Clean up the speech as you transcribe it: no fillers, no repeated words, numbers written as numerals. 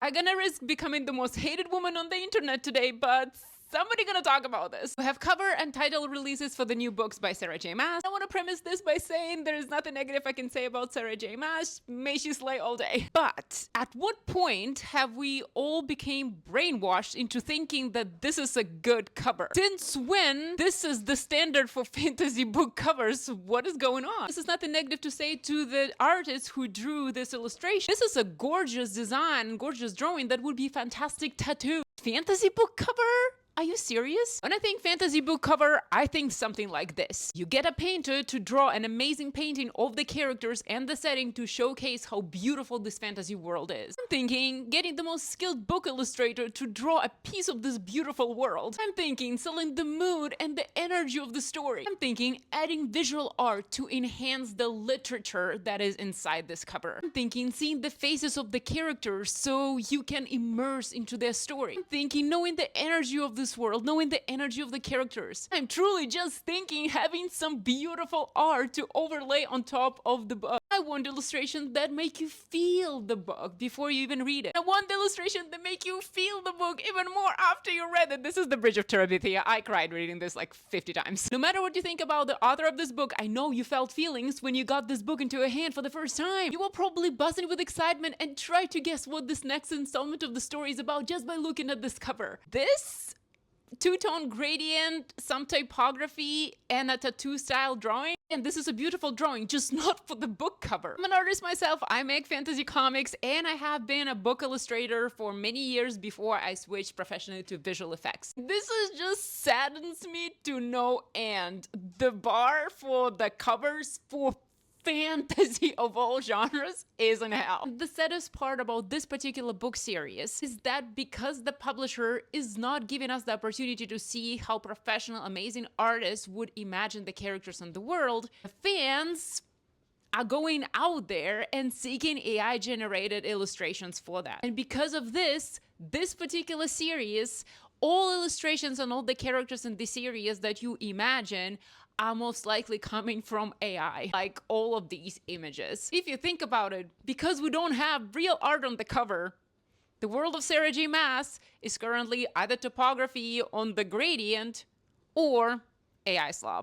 I'm gonna risk becoming the most hated woman on the internet today, but somebody gonna talk about this. We have cover and title releases for the new books by Sarah J Maas. I want to premise this by saying there is nothing negative I can say about Sarah J Maas. May she slay all day. But at what point have we all became brainwashed into thinking that this is a good cover? Since when this is the standard for fantasy book covers? What is going on? This is nothing negative to say to the artist who drew this illustration. This is a gorgeous design, gorgeous drawing that would be fantastic tattoo. Fantasy book cover? Are you serious? When I think fantasy book cover, I think something like this. You get a painter to draw an amazing painting of the characters and the setting to showcase how beautiful this fantasy world is. I'm thinking getting the most skilled book illustrator to draw a piece of this beautiful world. I'm thinking selling the mood and the energy of the story. I'm thinking adding visual art to enhance the literature that is inside this cover. I'm thinking seeing the faces of the characters so you can immerse into their story. I'm thinking knowing the energy of this world, knowing the energy of the characters. I'm truly just thinking having some beautiful art to overlay on top of the book. I want illustrations that make you feel the book before you even read it. I want illustrations that make you feel the book even more after you read it. This is The Bridge of Terabithia. I cried reading this like 50 times. No matter what you think about the author of this book, I know you felt feelings when you got this book into your hand for the first time. You were probably buzzing with excitement and try to guess what this next installment of the story is about just by looking at this cover. This two-tone gradient, some typography, and a tattoo style drawing. And this is a beautiful drawing, just not for the book cover. I'm an artist myself, I make fantasy comics, and I have been a book illustrator for many years before I switched professionally to visual effects. This is just saddens me to no end. The bar for the covers for fantasy of all genres is in hell. The saddest part about this particular book series is that because the publisher is not giving us the opportunity to see how professional, amazing artists would imagine the characters in the world, fans are going out there and seeking AI-generated illustrations for that. And because of this particular series, all illustrations and all the characters in this series that you imagine are most likely coming from AI, like all of these images. If you think about it, because we don't have real art on the cover, the world of Sarah J Maas is currently either typography on the gradient or AI slob.